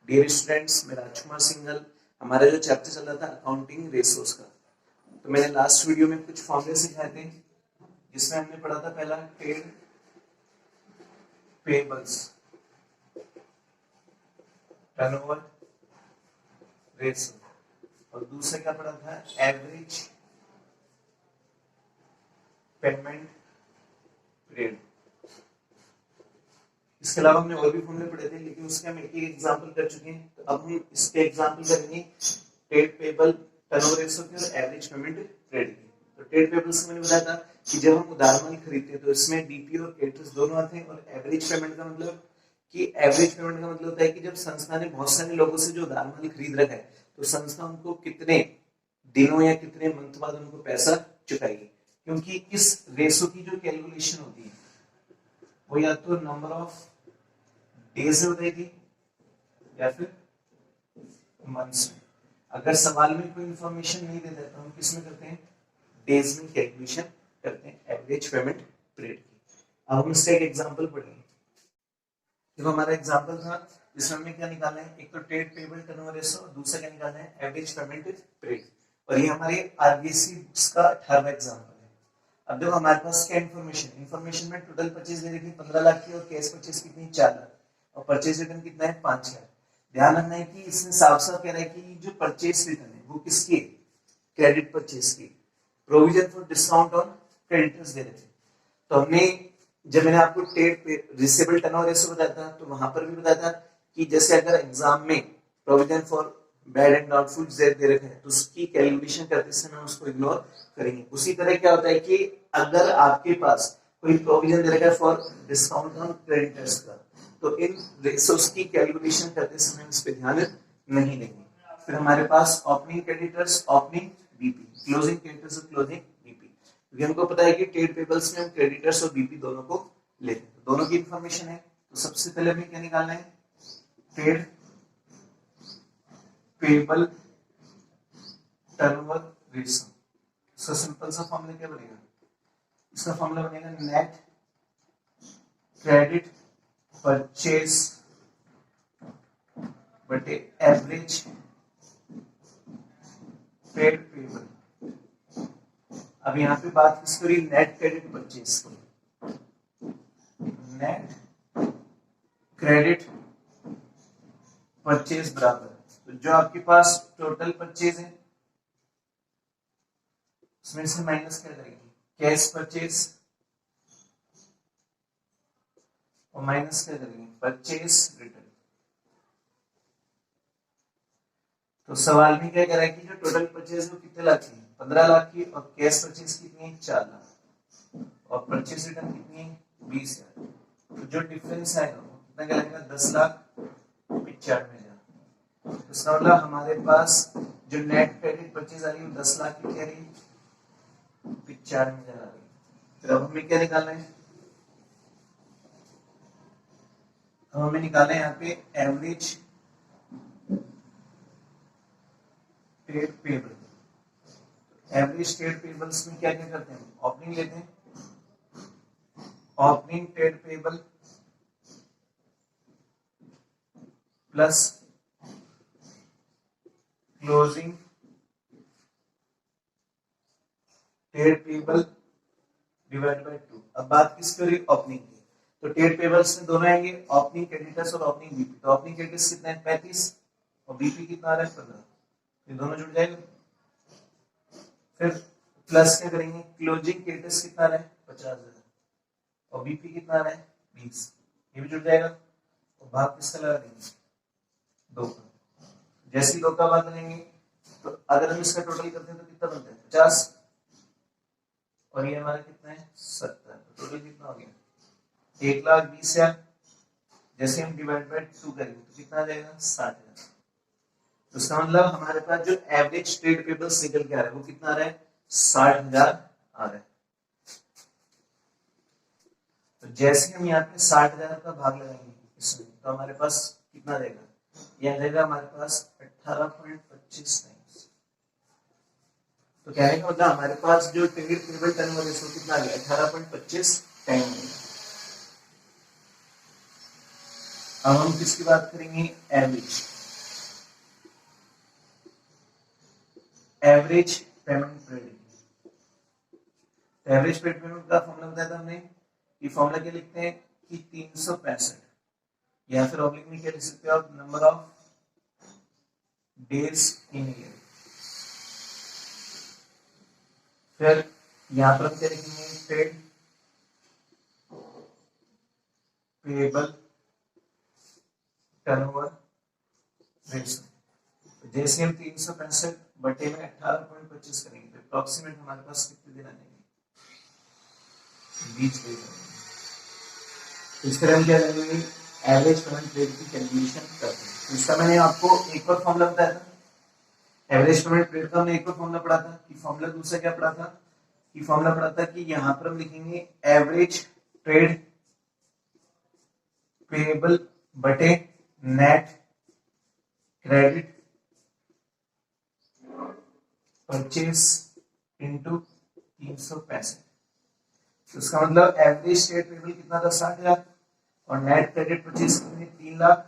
Dear students, मैं राजकुमार सिंघल। हमारा जो चैप्टर चल रहा था अकाउंटिंग रेशोस का, तो मैंने लास्ट वीडियो में कुछ फॉर्मूले सिखाए थे, जिसमें हमने पढ़ा था पहला ट्रेड पेबल्स टर्नओवर रेशो, और दूसरा क्या पढ़ा था एवरेज पेमेंट पीरियड। इसके अलावा हमने और भी फॉर्मूले पढ़े थे, लेकिन उसके हम एक एग्जांपल कर चुके हैं। तो अब हम इसके एग्जांपल करेंगे ट्रेड पेबल टर्नओवर रेशो के और एवरेज पेमेंट पीरियड की। तो ट्रेड पेबल्स में मैंने बताया था कि जब हम उधार माल खरीदते हैं तो इसमें डीपी और क्रेडिटर्स दोनों आते हैं। और एवरेज पेमेंट का मतलब होता है कि जब संस्था ने बहुत सारे लोगों से जो उधार माल खरीद रखा है, तो संस्था उनको कितने दिनों या कितने मंथ बाद उनको पैसा चुकाएगी। क्योंकि इस रेशो की जो कैलकुलेशन होती है वो या तो नंबर ऑफ डेज में बताएगी या फिर मंथ्स में। अगर सवाल में कोई इंफॉर्मेशन नहीं देता है तो हम किस में करते हैं, डेज में कैलकुलेशन करते हैं एवरेज पेमेंट पीरियड की। अब हम इसका एक एग्जांपल पढ़ेंगे। देखो हमारा एग्जांपल था जिसमें हमने क्या निकाला है, एक तो ट्रेड पेबल टर्नओवर रेशो और दूसरा क्या निकालना है एवरेज पेमेंट पीरियड। और ये हमारे आरबीएससी बुक्स का 18वां एग्जांपल है। अब देखो हमारे पास क्या इंफॉर्मेशन में टोटल परचेज दे रखी 15 लाख की और कैश परचेज कितनी 4 लाख और परचेज रिटर्न कितना है 5 लाख। ध्यान रखना है कि इसमें साफ साफ कह रहा है कि जो परचेज रिटर्न है वो किसकी, क्रेडिट परचेज की। Provision for discount on creditors दे रहे थे। तो हमने जब मैंने आपको ट्रेड रिसीवेबल टर्नओवर रेशो बताया था तो वहां पर भी बताया था कि जैसे अगर एग्जाम में provision for bad and doubtful debt दे रखे हैं तो उसकी कैलकुलेशन करते समय हम उसको इग्नोर करेंगे। उसी तरह क्या होता है कि अगर आपके पास कोई प्रोविजन दे रखा है फॉर डिस्काउंट ऑन क्रेडिटर्स का, तो इन रेशोस की कैलकुलेशन करते समय इस पे ध्यान नहीं देंगे। फिर हमारे पास opening creditors, opening BP, closing creditors और क्लोजिंग बीपी। क्योंकि हमको पता है कि ट्रेड पेबल्स में हम क्रेडिटर्स और बीपी दोनों को लेते हैं, दोनों की इंफॉर्मेशन है। तो सबसे पहले हमें क्या निकालना है, ट्रेड पेबल टर्नओवर रेशो। इसका सिंपल सा फॉर्मूला क्या बनेगा, इसका फॉर्मूला बनेगा नेट क्रेडिट परचेज बटे एवरेज ट्रेड पेबल। अब यहाँ पे बात किस करी, नेट क्रेडिट परचेज की। नेट क्रेडिट परचेज बराबर, तो जो आपके पास टोटल परचेज है उसमें से माइनस क्या करेंगे, कैश परचेज, और माइनस क्या करेंगे परचेज रिटर्न। तो सवाल में क्या कह रहा है कि जो टोटल परचेज वो कितने लाख की, 15 लाख की, और कैश परचेज कितनी है 4 लाख, और परचेज रिटर्न कितनी है 20 हजार। तो जो डिफरेंस आएगा वो कितना कहलाएगा 10,95,000। इसका मतलब हमारे पास जो नेट क्रेडिट परचेज आ रही है 10 लाख की कह रही है 95,000 आ रही है। फिर अब हमें क्या निकालना है, अब हमें निकालना है यहाँ पे average trade payable. Average trade payables में क्या क्या करते हैं, ओपनिंग लेते हैं, opening trade payable plus closing trade payable divide by 2। अब बात किसकी हो रही है, ओपनिंग की। तो ट्रेड पेबल्स में दोनों आएंगे, ओपनिंग क्रेडिटर्स और ओपनिंग बीपी। तो ओपनिंग क्रेडिटर्स कितना है 35 और बीपी कितना आ रहा है 15, ये दोनों जुड़ जाएगा। फिर प्लस क्या करेंगे, क्लोजिंग क्रेडिटर्स कितना आ रहा है 50,000 और बीपी कितना आ रहा है 20, ये भी जुड़ जाएगा। और भाग किसका लगा देंगे, 2 का। जैसे ही 2 का भाग लेंगे तो अगर हम इसका टोटल करते हैं तो कितना बनता है 50, और ये हमारा कितना है 70। तो टोटल कितना हो गया 1,20,000। जैसे हम डिवाइड बाय 2 करेंगे तो कितना आ जाएगा 60,000। तो इसका मतलब हमारे पास जो एवरेज ट्रेड पेबल्स निकल के आ रहा है वो कितना आ रहा है 60,000 आ रहा है। तो जैसे हम यहाँ पे 60,000 का भाग लगाएंगे इसमें तो हमारे पास कितना रहेगा, यह रहेगा हमारे पास 18.25 टाइम्स। तो कहने का मतलब हमारे पास जो ट्रेड पेबल टर्नओवर रेशो कितना आ गया 18.25 टाइम। अब हम किसकी बात करेंगे, average. Average payment period. Average payment का फॉर्मूला बताया था हमने कि फॉर्मूला क्या लिखते हैं कि 365, या फिर ऑब्लिक में क्या लिख सकते हो आप, number of days in year. फिर यहां पर हम क्या लिखेंगे, ट्रेड पेबल टर्नओवर रेशियो। जैसे हम 365 बटे में 18.25 करेंगे तो अप्रोक्सीमेट हमारे पास कितने दिन आ जाएंगे, 20 दिन। इस तरह हम क्या करेंगे, एवरेज पेमेंट पीरियड की कैलकुलेशन करते हैं। इसका मैंने आपको एक और फॉर्मूला बताया था, एवरेज पेमेंट पीरियड का हमने एक और फॉर्मूला पढ़ा था कि फॉर्मूला दूसरा क्या पढ़ा था कि फॉर्मूला पढ़ा था कि यहां पर हम लिखेंगे एवरेज ट्रेड पेबल बटे नेट क्रेडिट परचेस इनटू 365। तो इसका मतलब एवरेज ट्रेड पेबल कितना था, 60,000, और नेट क्रेडिट परचेस कितने, 3 लाख,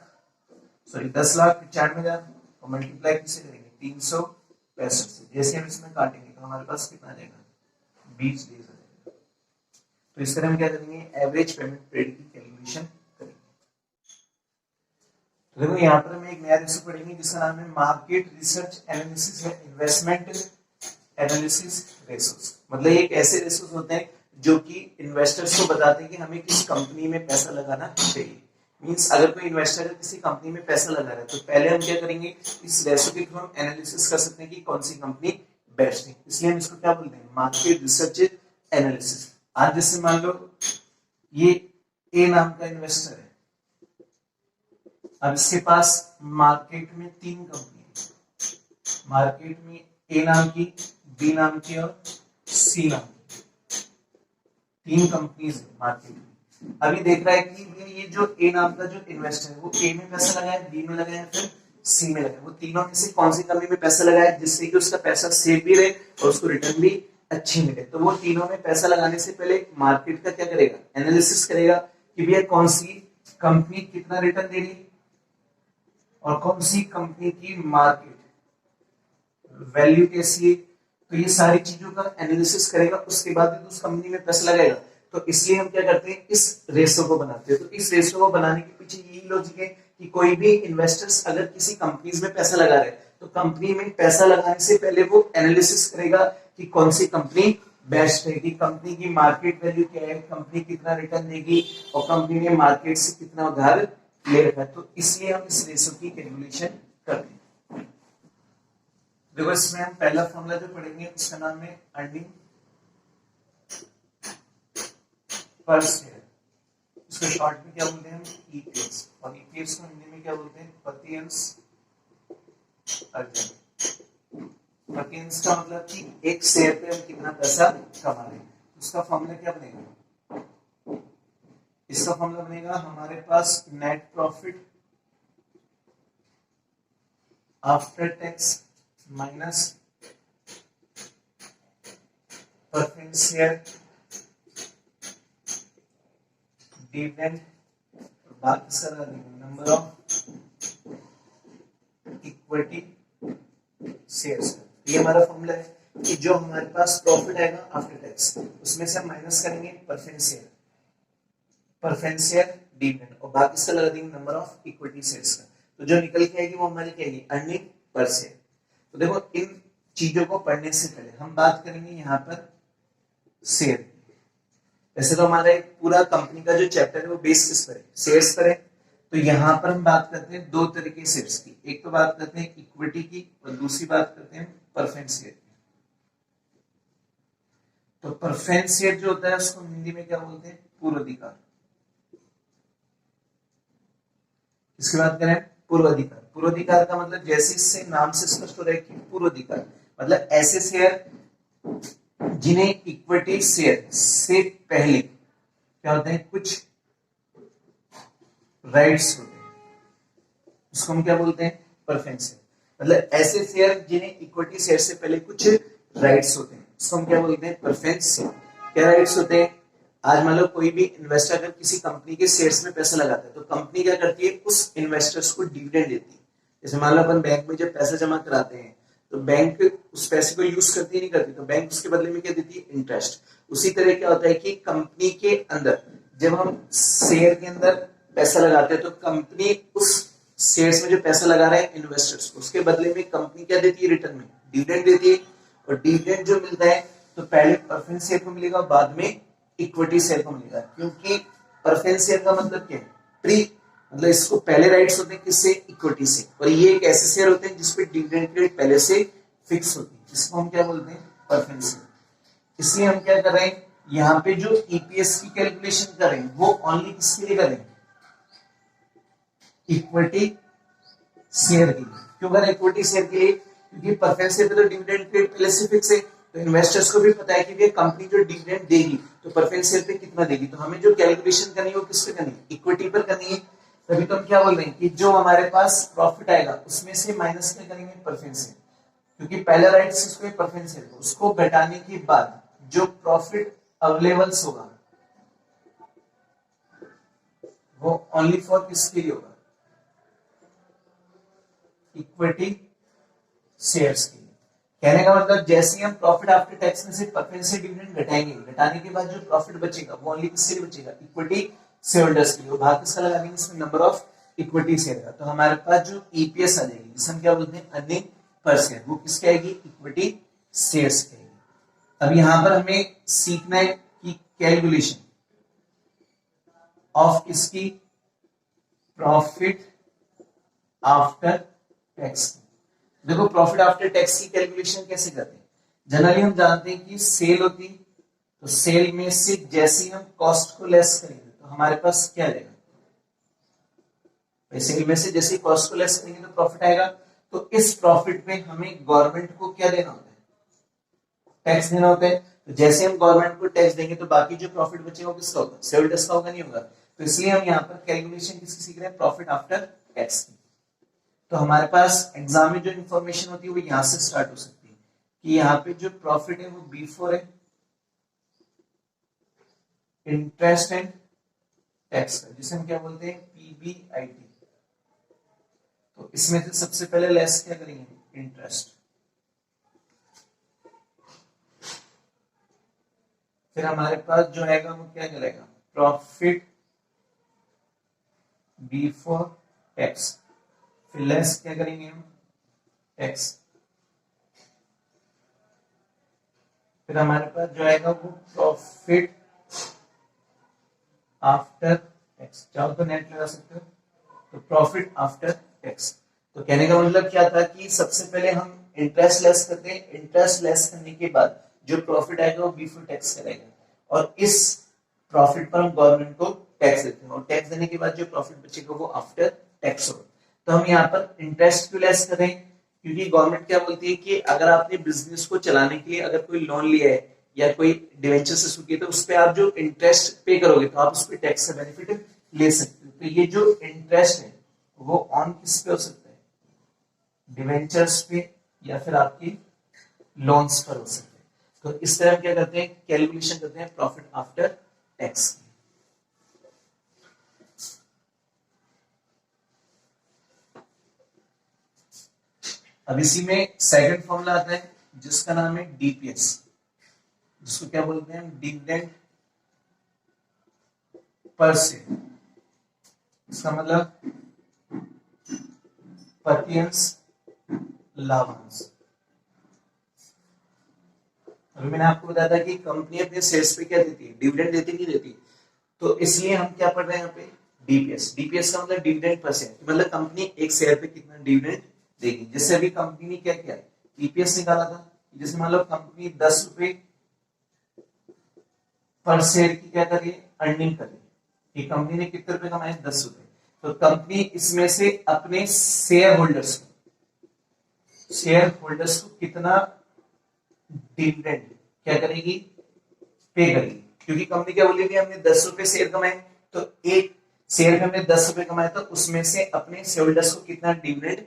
सॉरी 10,95,000, और मल्टीप्लाई किससे करेंगे, 365 से। जैसे हम इसमें काटेंगे तो हमारे पास कितना आ जाएगा, 20 डेज आ जाएगा। तो इस तरह हम क्या करेंगे, एवरेज पेमेंट पीरियड की कैलकुलेशन करेंगे। तो देखो यहाँ पर हम एक नया रेशो पढ़ेंगे जिसका नाम है मार्केट रिसर्च एनालिसिस या इन्वेस्टमेंट एनालिसिस रेशोस। मतलब ये एक ऐसे रेशोस होते हैं जो कि इन्वेस्टर्स को बताते हैं कि हमें किस कंपनी में पैसा लगाना चाहिए। मींस अगर कोई इन्वेस्टर किसी कंपनी में पैसा लगा रहा है तो पहले हम क्या करेंगे, इस रेशो के थ्रू हम एनालिसिस कर सकते हैं कि कौन सी कंपनी बेस्ट है। इसलिए हम इसको क्या बोलते हैं, मार्केट रिसर्च एनालिसिस। आज जैसे मान लो ये ए नाम का इन्वेस्टर है, अब इसके पास मार्केट में 3 कंपनी है, मार्केट में ए नाम की, बी नाम की और सी नाम की 3 कंपनीज है मार्केट में। अभी देख रहा है कि ये जो ए नाम का जो इन्वेस्टर है वो ए में पैसा लगाया, बी में लगाया, फिर सी में लगाया। वो तीनों में से कौन सी कंपनी में पैसा लगाया जिससे कि उसका पैसा सेफ भी रहे और उसको रिटर्न भी अच्छी मिले। तो वो तीनों में पैसा लगाने से पहले मार्केट का क्या करेगा, एनालिसिस करेगा कि भैया कौन सी कंपनी कितना रिटर्न दे रही और कौन सी कंपनी की मार्केट वैल्यू कैसी है। तो ये सारी चीजों का एनालिसिस करेगा, उसके बाद उस कंपनी में पैसा लगाएगा। तो इसलिए हम क्या करते हैं, इस रेशो को बनाते हैं। तो इस रेशो को बनाने के पीछे यही लॉजिक है कि कोई भी इन्वेस्टर्स अगर किसी कंपनीज में पैसा लगा रहे हैं तो कंपनी में पैसा लगाने से पहले वो एनालिसिस करेगा कि कौन सी कंपनी बेस्ट है, कि कंपनी की मार्केट वैल्यू क्या है, कंपनी कितना रिटर्न देगी और कंपनी ने मार्केट से कितना उधार ले रखा है। तो इसलिए हम इस रेशो की कैलकुलेशन करते हैं। देखो इसमें हम पहला फॉर्मूला जो पढ़ेंगे उसका नाम है अर्निंग पर शेयर। इसको शॉर्ट में क्या बोलते हैं हम, ईपीएस, और ईपीएस को हिंदी में क्या बोलते हैं, प्रति अंश अर्जन। प्रति अंश का मतलब कि एक शेयर पे हम कितना पैसा कमा रहे हैं। उसका फॉर्मूला क्या बनेगा, इसका फॉर्मूला बनेगा हमारे पास net profit after tax minus preference share dividend, बात इसका लगा देंगे नंबर ऑफ इक्विटी शेयर्स। ये हमारा फॉर्मूला है कि जो हमारे पास प्रॉफिट आएगा आफ्टर टैक्स उसमें से हम माइनस करेंगे प्रेफरेंस शेयर डिविडेंड, और बाकी इसका लगा देंगे नंबर ऑफ इक्विटी शेयर्स का। तो जो निकल के आएगी वो हमारी क्या आएगी, अर्निंग पर शेयर। तो देखो इन चीजों को पढ़ने से पहले हम बात करेंगे यहाँ पर शेयर। वैसे तो हमारा एक पूरा कंपनी का जो चैप्टर है वो बेस किस पर है, शेयर्स पर है। तो यहाँ पर हम बात करते हैं 2 तरह के शेयर्स की, एक तो बात करते हैं इक्विटी की और दूसरी बात करते हैं प्रेफरेंस शेयर की। तो प्रेफरेंस शेयर जो होता है उसको हिंदी में क्या बोलते हैं, पूर्वाधिकार। इसकी बात करें पूर्वाधिकार, पूर्वाधिकार का मतलब जैसे इससे नाम से स्पष्ट हो रहा है कि पूर्वाधिकार मतलब ऐसे शेयर जिन्हें इक्विटी शेयर से पहले क्या होते हैं, कुछ राइट्स होते हैं, उसको हम क्या बोलते हैं, प्रेफरेंस शेयर। मतलब ऐसे शेयर जिन्हें इक्विटी शेयर से पहले कुछ राइट्स होते हैं उसको हम क्या बोलते हैं, प्रेफरेंस शेयर। क्या राइट्स होते हैं, आज मान लो कोई भी इन्वेस्टर अगर किसी कंपनी के शेयर्स में पैसा लगाता है तो कंपनी क्या करती है, उस इन्वेस्टर्स को डिविडेंड देती है। जैसे मान लो अपन बैंक में जब पैसा जमा कराते हैं तो बैंक उस पैसे को यूज करती है नहीं करती, तो बैंक उसके बदले में क्या देती है, इंटरेस्ट। उसी तरह क्या होता है कि कंपनी के अंदर जब हम शेयर के अंदर पैसा लगाते हैं तो कंपनी उस शेयर्स में जो पैसा लगा रहा है इन्वेस्टर्स, उसके बदले में कंपनी क्या देती है, रिटर्न में डिविडेंड देती है। और डिविडेंड जो मिलता है तो पहले प्रेफरेंस शेयर को मिलेगा, बाद में इक्विटी शेयर को मिलेगा। क्योंकि प्रेफरेंस शेयर का मतलब क्या है, प्री मतलब इसको पहले राइट्स होते हैं किससे, इक्विटी से। और ये एक ऐसे शेयर होते हैं जिसपे डिविडेंड की रेट पहले से फिक्स होती है, जिसको हम क्या बोलते हैं, प्रेफरेंस शेयर। इसलिए हम क्या कर रहे हैं, यहाँ पे जो ईपीएस की कैलकुलेशन कर रहे हैं वो ओनली किसके लिए कर रहे हैं, इक्विटी शेयर के लिए। क्यों कर इक्विटी शेयर के लिए, क्योंकि प्रेफरेंस शेयर पे तो डिविडेंड रेट पहले से फिक्स है, तो इन्वेस्टर्स को भी पता है कि ये कंपनी जो डिविडेंड देगी तो प्रेफरेंस शेयर पे कितना देगी। तो हमें जो कैलकुलेशन करनी है वो किस पे करनी है, इक्विटी पर करनी है। तभी तो हम क्या बोल रहे हैं कि जो हमारे पास प्रॉफिट आएगा उसमें से माइनस क्या करेंगे, प्रेफरेंस शेयर। क्योंकि पहला राइट्स इसको प्रेफरेंस शेयर, उसको घटाने के बाद जो प्रॉफिट अवेलेबल होगा वो ओनली फॉर किसके लिए होगा, इक्विटी शेयर्स के लिए। कहने का मतलब जैसे ही हम प्रॉफिट आफ्टर टैक्स में से प्रेफरेंस से डिविडेंड घटाएंगे, घटाने के बाद जो प्रॉफिट बचेगा वो ओनली किसके लिए बचेगा, इक्विटी शेयर होल्डर्स के लिए। वो भाग किसका लगा देंगे, इसमें नंबर ऑफ इक्विटी शेयर का। तो हमारे पास जो ईपीएस आ जाएगी जिसे हम क्या बोलते हैं, अर्निंग पर शेयर, वो किसकी आएगी, इक्विटी शेयर्स की आएगी। अब यहां पर हमें सीखना है कि कैलकुलेशन ऑफ इसकी प्रॉफिट आफ्टर टैक्स। देखो प्रॉफिट आफ्टर टैक्स की कैलकुलेशन कैसे करते हैं, जनरली हम जानते हैं कि सेल होती, तो सेल में से जैसे ही हम कॉस्ट को लेस करेंगे तो हमारे पास क्या आएगा, सेल में से जैसे ही कॉस्ट को लेस करेंगे तो प्रॉफिट आएगा। तो इस प्रॉफिट में हमें गवर्नमेंट को क्या देना होता है, टैक्स देना होता है। तो जैसे हम गवर्नमेंट को टैक्स देंगे तो बाकी जो प्रॉफिट बचेगा वो किसका होगा, शेयरहोल्डर्स का होगा, नहीं होगा। तो इसलिए हम यहाँ पर कैलकुलेशन किसकी सीख रहे हैं, प्रॉफिट आफ्टर टैक्स की। तो हमारे पास एग्जाम में जो इंफॉर्मेशन होती है वो यहां से स्टार्ट हो सकती है कि यहाँ पे जो प्रॉफिट है वो बिफोर है इंटरेस्ट एंड टैक्स का, जिसे हम क्या बोलते हैं, पीबीआईटी। तो इसमें से सबसे पहले लेस क्या करेंगे, इंटरेस्ट। फिर हमारे पास जो आएगा वो क्या करेगा, प्रॉफिट बिफोर टैक्स। फिर लेस क्या करेंगे हम, टैक्स। फिर हमारे पास जो आएगा वो प्रॉफिट आफ्टर टैक्स। चाहो तो नेट लगा सकते हो, तो प्रॉफिट आफ्टर टैक्स। तो कहने का मतलब क्या था कि सबसे पहले हम इंटरेस्ट लेस करते हैं, इंटरेस्ट लेस करने के बाद जो प्रॉफिट आएगा वो बिफोर टैक्स करेगा, और इस प्रॉफिट पर हम गवर्नमेंट को टैक्स देते हैं, और टैक्स देने के बाद जो प्रॉफिट बचेगा वो आफ्टर टैक्स होगा। तो हम यहाँ पर इंटरेस्ट क्यों लेस करें, क्योंकि गवर्नमेंट क्या बोलती है कि अगर आपने बिजनेस को चलाने के लिए अगर कोई लोन लिया है या कोई डिवेंचर से शुरू किया तो उस पर आप जो इंटरेस्ट पे करोगे तो आप उस पर टैक्स का बेनिफिट ले सकते हो। तो ये जो इंटरेस्ट है वो ऑन किस पे हो सकता है, डिवेंचर्स पे या फिर आपकी लोन्स पर हो सकते हैं। तो इस तरह हम क्या करते हैं, कैलकुलेशन करते हैं प्रॉफिट आफ्टर टैक्स। अब इसी में सेकंड फॉर्मूला आता है जिसका नाम है डीपीएस, जिसको क्या बोलते हैं, डिविडेंड पर शेयर। इसका मतलब प्रतिअंश लाभांश। अभी मैंने आपको बताया था कि कंपनी अपने शेयर्स पे क्या देती है, डिविडेंड देती नहीं देती। तो इसलिए हम क्या पढ़ रहे हैं यहाँ पे, डीपीएस। डीपीएस का मतलब डिविडेंड पर शेयर, मतलब कंपनी एक शेयर पे कितना डिविडेंड देगी। जैसे अभी कंपनी ने क्या किया, ईपीएस निकाला था, जैसे मान लो कंपनी 10 रुपए पर शेयर की क्या करिए, अर्निंग करिए। कंपनी ने कितने रुपए कमाए, 10 रुपए। तो कंपनी इसमें से अपने शेयर होल्डर्स को कितना डिविडेंड क्या करेगी, पे करेगी। क्योंकि कंपनी क्या बोलेगी, हमने 10 रुपए शेयर कमाए, तो एक शेयर में हमने 10 रुपए कमाए तो उसमें से अपने शेयर होल्डर्स को कितना डिविडेंड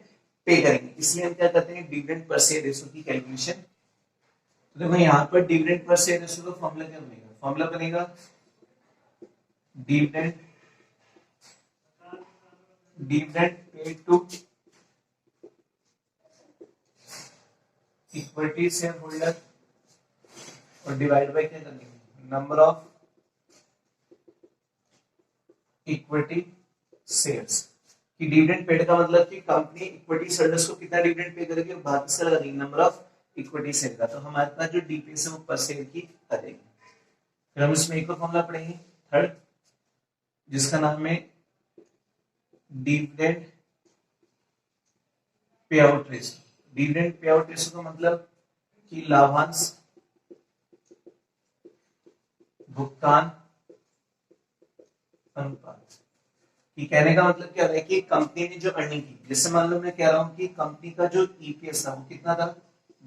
पे करेंगे। इसलिए हम क्या करते हैं, डिविडेंड पर शेयर रेशो की कैलकुलेशन। तो देखो यहाँ पर डिविडेंड पर शेयर रेशो का फॉर्मूला क्या बनेगा, फॉर्मूला बनेगा dividend paid to equity shareholder और डिवाइड बाय क्या कर देंगे, नंबर ऑफ इक्विटी शेयर्स। कि डिविडेंड पेड का मतलब कि कंपनी इक्विटी शेयर्स को कितना डिविडेंड पे करेगी और भाग किसका लगा देंगे, नंबर ऑफ इक्विटी शेयर का। तो हमारे पास जो डीपीएस है वो पर शेयर की आ जाएगी। फिर हम इसमें एक और फॉर्मूला पढ़ेंगे थर्ड, जिसका नाम है dividend pay out ratio. Dividend pay out ratio का मतलब कि लाभांश भुगतान अनुपात। कि कहने का मतलब क्या है कि कंपनी ने जो अर्निंग की, जैसे मान लो मैं कह रहा हूं कि कंपनी का जो ईपीएस था वो कितना था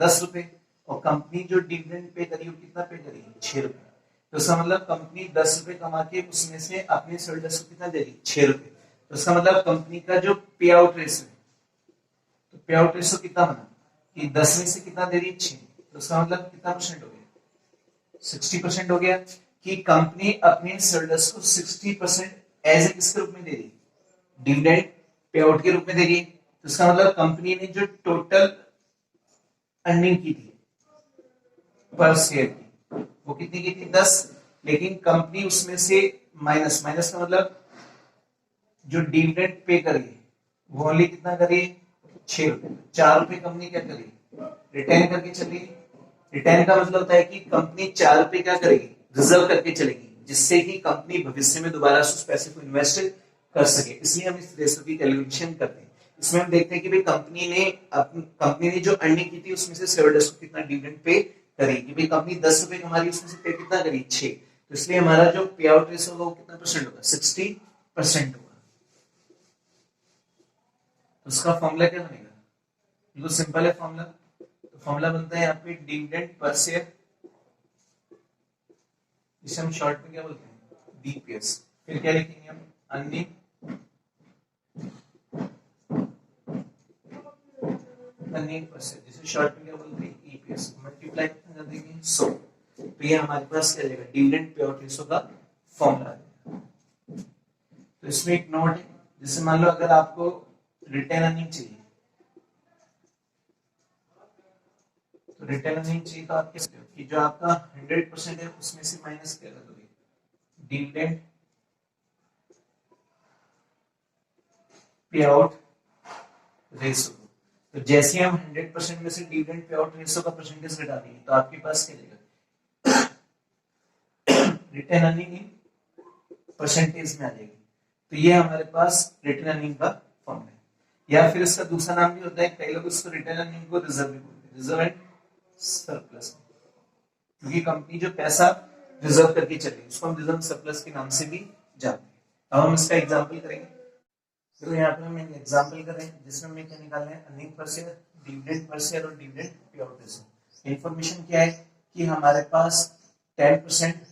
10 रुपए, और कंपनी जो डिविडेंड पे करी वो कितना पे करी 6 रुपए। तो इसका मतलब कंपनी 10 रुपए कमा के उसमें से अपने शेयरहोल्डर्स को कितना दे रही 6 रुपए। तो इसका मतलब कंपनी का जो पे आउट रेशियो है, तो पे आउट रेशियो कितना बना कि 10 में से कितना दे रही है 6, तो इसका मतलब कितना परसेंट हो गया 60% हो गया। कि कंपनी अपने शेयरहोल्डर्स को 60% एज ए किसके रूप में दे रही, डिविडेंड पे आउट के रूप में दे रही है। तो इसका मतलब कंपनी ने जो टोटल अर्निंग की थी पर शेयर की वो कितनी की थी 10, लेकिन कंपनी उसमें से माइनस का मतलब जो डिविडेंड पे करेगी वो ओनली कितना करेगी 6 रुपए। 4 रुपए कंपनी क्या करेगी रिटेन करके चलेगी। रिटेन का मतलब होता है कि कंपनी 4 रुपए क्या करेगी रिजर्व करके चलेगी, जिससे कि कंपनी भविष्य में दोबारा उस पैसे को इन्वेस्ट कर सके। इसलिए हम इस रेशो की कैलकुलेशन करते हैं। इसमें हम देखते हैं कि भाई कंपनी ने जो अर्निंग की थी उसमें से शेयरहोल्डर्स को कितना डिविडेंड पे करी। कि भाई कंपनी 10 रुपए हमारी उसमें से पे कितना करी 6, तो इसलिए हमारा जो पे आउट रेशो होगा वो कितना परसेंट होगा 60% होगा। तो उसका फॉर्मूला क्या बनेगा, बिल्कुल सिंपल है फॉर्मूला। तो फॉर्मूला बनता है यहाँ पे डिविडेंड पर शेयर, जिसे हम शॉर्ट में क्या बोलते हैं डीपीएस। फिर क्या लिखेंगे हम अर्निंग पर शेयर, जिसे शॉर्ट में क्या बोलते हैं ईपीएस, मल्टीप्लाई कितना कर देंगे 100। तो ये हमारे पास क्या जाएगा डिविडेंड पे आउट रेशियो का फॉर्मूला आ जाएगा। तो इसमें एक नोट है, जैसे मान लो अगर आपको रिटेन अर्निंग चाहिए, तो रिटेन अर्निंग चाहिए तो आप कैसे कि जो आपका 100% है उसमें से माइनस क्या कर दोगे डिविडेंड पे आउट रेशियो। तो जैसे हम 100% में से डिविडेंड पे आउट रेशियो का परसेंटेज घटा देंगे तो आपके पास क्या जाएगा रिटेन अर्निंग इन परसेंटेज में आ जाएगी। तो ये हमारे पास रिटेन अर्निंग का फॉर्मूला है। या फिर इसका दूसरा नाम भी होता है, कई लोग इसको रिटेन अर्निंग को रिजर्व भी बोलते हैं, रिजर्व एंड सरप्लस, क्योंकि कंपनी जो पैसा रिजर्व करके चली उसको हम रिजर्व सरप्लस के नाम से भी जानते हैं। अब हम इसका एग्जांपल करेंगे। तो यहाँ पे हम एक एग्जांपल कर रहे हैं जिसमें हमें क्या निकालना है earning per share, dividend per share और dividend pay out ratio. Information क्या है कि हमारे पास 10%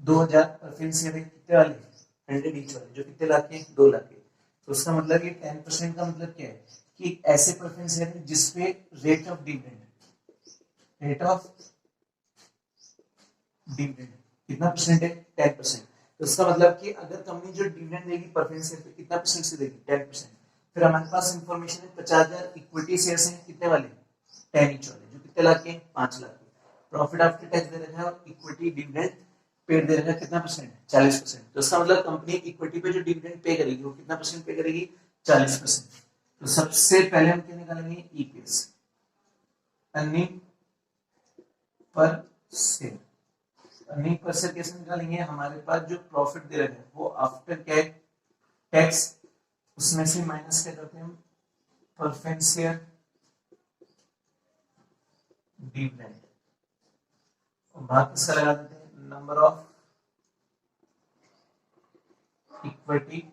2000 प्रेफरेंस शेयर है, कितने वाले 100 ईच वाले, जो कितने लाख के 2 लाख के। तो उसका मतलब ये 10% का मतलब क्या है कि ऐसे प्रेफरेंस शेयर है जिसपे रेट ऑफ डिविडेंड कितना परसेंट है 10%। तो इसका मतलब कि अगर कंपनी जो डिविडेंड देगी प्रेफरेंस शेयर पे कितना परसेंट से देगी 10%। फिर हमारे पास इंफॉर्मेशन है 50,000 इक्विटी शेयर्स हैं, कितने वाले 10 ईच वाले, जो कितने लाख के 5 लाख के। प्रॉफिट आफ्टर टैक्स दे रखा है और इक्विटी डिविडेंड पेड दे रखा है कितना परसेंट 40%। तो इसका मतलब कंपनी इक्विटी पे जो डिविडेंड पे करेगी वो कितना परसेंट पे करेगी 40%। तो सबसे पहले हम क्या निकालेंगे EPS earning per share. Earning per share कैसे निकालेंगे, हमारे पास जो प्रॉफिट दे रहे हैं वो आफ्टर टैक्स उसमें से माइनस क्या करते हैं हम प्रेफरेंस शेयर डिविडेंड, और भाग किसका लगा देते हैं नंबर ऑफ इक्विटी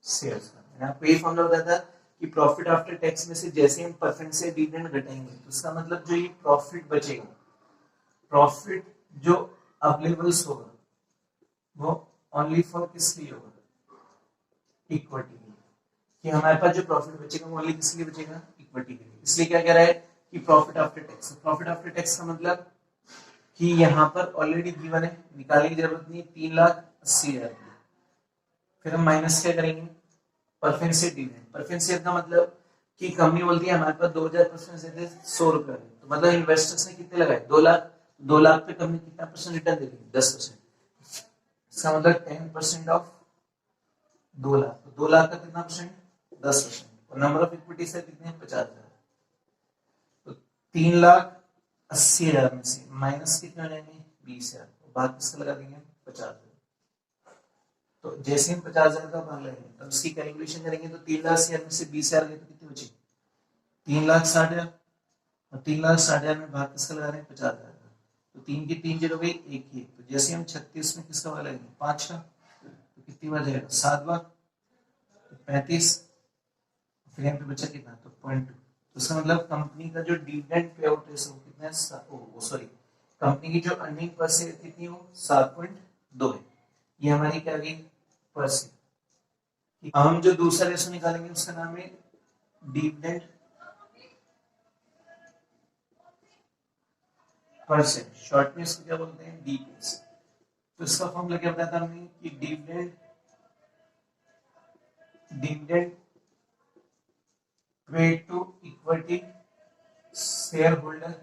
शेयर्स का। मैंने आपको ये फॉर्मूला बताया था कि प्रॉफिट आफ्टर टैक्स में से जैसे हम प्रेफरेंस शेयर डिविडेंड घटाएंगे तो इसका मतलब जो ये प्रॉफिट बचेगा, प्रॉफिट जो अवेलेबल्स होगा वो ओनली फॉर किस लिए होगा इक्विटी के लिए। कि हमारे पास जो प्रॉफिट बचेगा वो ओनली किस लिए बचेगा इक्विटी के लिए। इसलिए क्या कह रहा है कि profit after tax, profit after tax का मतलब कि यहाँ पर ऑलरेडी गिवन है, निकालने की जरूरत नहीं, 3,80,000। फिर हम माइनस क्या करेंगे preference share dividend. Preference share का मतलब कि कंपनी बोलती है हमारे पास 2000 परसेंट देते 100 रुपए, तो मतलब इन्वेस्टर्स ने कितने लगाए 2 लाख, 2 लाख पे कंपनी कितना परसेंट रिटर्न दे रही है 10%, इसका मतलब 10% ऑफ 2 लाख, तो 2 लाख का कितना परसेंट 10%, और नंबर ऑफ इक्विटी से कितने 50,000, तो 3,80,000 में से माइनस कितने हो जाएंगे 20,000, भाग किसका लगा देंगे 50,000, तो जैसे हम 50,000 का भाग लगाएंगे तो उसकी कैलकुलेशन करेंगे तो 3,80,000 में से 20,000 गए तो कितने बचे 3,60,000, और 3,60,000 में भाग किसका लगा रहे हैं 50,000 का, तो 3 की 3 जीरो गई 1 ही, तो जैसे हम 36 में किसका भाग लगाएंगे 5 का, तो कितनी बार जाएगा 7 बार, तो 35, फिर यहाँ पे बचा कितना तो 0.2, तो इसका मतलब कंपनी का जो डिविडेंड पे आउट रेशियो कितना है सॉरी कंपनी की जो अर्निंग पर शेयर कितनी हो 7.2 है, ये हमारी क्या गई पर शेयर। अब हम जो दूसरा रेशियो निकालेंगे उसका नाम है डिविडेंड पर शेयर, शॉर्ट में इसको क्या बोलते हैं डीपीएस, तो इसका फॉर्मूला क्या बताया था हमने कि dividend paid to equity shareholder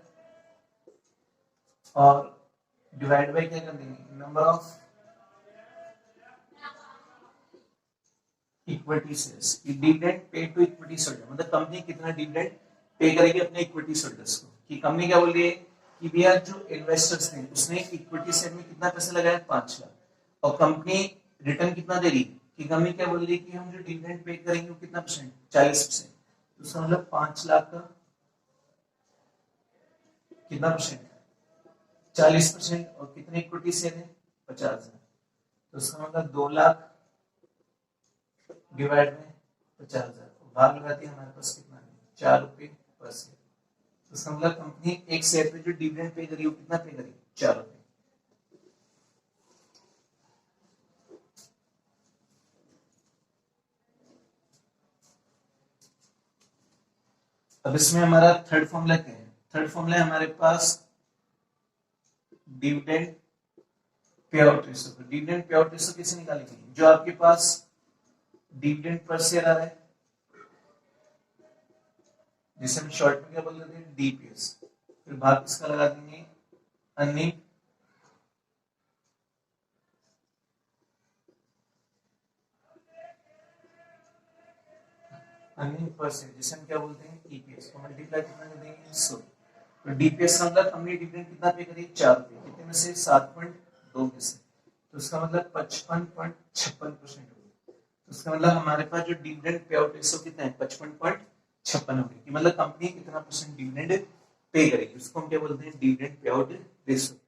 और डिवाइड बाय क्या कर देंगे number of equity shares, dividend paid to equity holder मतलब कंपनी कितना डिविडेंड पे करेगी अपने इक्विटी होल्डर्स को, कि कंपनी क्या बोल रही है कि भैया जो इन्वेस्टर्स ने उसने इक्विटी शेयर में कितना पैसा लगाया 5 लाख, और कंपनी रिटर्न कितना दे रही है, कि कंपनी क्या बोल रही है कि हम जो डिविडेंड पे करेंगे वो कितना परसेंट 40%, तो इसका मतलब 5 लाख का कितना परसेंट 40%, और कितने इक्विटी शेयर है 50,000, तो इसका मतलब 2 लाख डिवाइड में 50,000, भाग लगाते हैं हमारे पास कितना है 4 रुपए पर शेयर, तो इसका मतलब कंपनी एक शेयर पे जो डिविडेंड पे करी वो कितना पे करी 4 रुपए। अब इसमें हमारा थर्ड फॉर्मूला क्या है, थर्ड फॉर्मूला है हमारे पास dividend pay out ratio, dividend pay out ratio कैसे निकालेंगे, जो आपके पास डिविडेंड पर शेयर आ रहा है जिसे हम शॉर्ट में क्या बोल देते हैं डीपीएस, फिर भाग इसका लगा देंगे अर्निंग पर शेयर जिसे हम क्या बोलते हैं ईपीएस को मल्टीप्लाई कितना कर देंगे 100, तो डीपीएस का मतलब हमने डिविडेंड कितना पे करी 4 रुपए, कितने में से 7.2 में से, तो इसका मतलब 55.56% होगा, तो इसका मतलब हमारे पास जो डिविडेंड पे आउट रेशियो कितना है 55.56 होगी, कि मतलब कंपनी कितना परसेंट डिविडेंड पे करेगी, उसको हम क्या बोलते हैं डिविडेंड पे आउट रेशियो।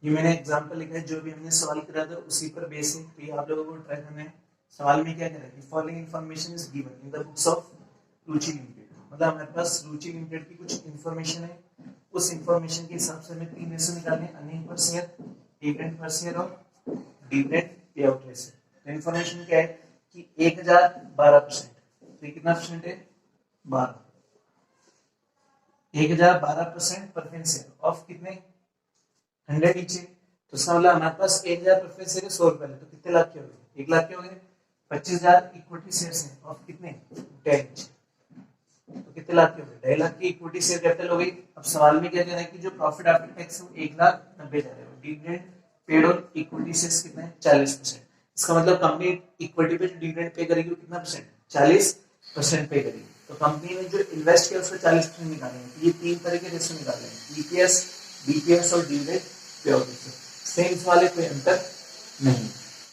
ये मैंने एग्जांपल लिखा है, जो भी हमने सवाल करा था उसी पर बेसिक पे आप लोगों को ट्राई करना है। सवाल में क्या कह रहा है, following information is given in the books of Ruchi limited, मतलब हमारे पास रुचि लिमिटेड की कुछ इंफॉर्मेशन है, उस इंफॉर्मेशन के हिसाब से हमें 3 रेशियो निकालने हैं, earning per share, dividend per share और डिविडेंड पे आउट रेशियो। तो इंफॉर्मेशन क्या है कि 1012%, तो ये कितना परसेंट है 12, 1012% प्रेफरेंस शेयर ऑफ कितने 100 नीचे, तो इसका मतलब हमारे पास 1000 प्रेफरेंस शेयर 100 रुपए, तो कितने लाख के हो गए 1 लाख के हो गए, 25,000 इक्विटी शेयर्स हैं ऑफ कितने 10, तो कितने लाख के हो गए 2.5 लाख की इक्विटी शेयर कैपिटल हो गई। अब सवाल में क्या कह रहा है कि जो प्रॉफिट आफ्टर टैक्स है वो 1,90,000 है, डिविडेंड पेड और इक्विटी शेयर्स कितने 40%, इसका मतलब कंपनी इक्विटी पे जो डिविडेंड पे करेगी वो कितना परसेंट 40% पे करेगी, तो कंपनी ने जो इन्वेस्ट किया उसका 40% निकालेंगे, तो ये 3 तरह के रेशियो निकाले हैं ईपीएस, डीपीएस और dividend pay out ratio, same वाले कोई अंतर नहीं।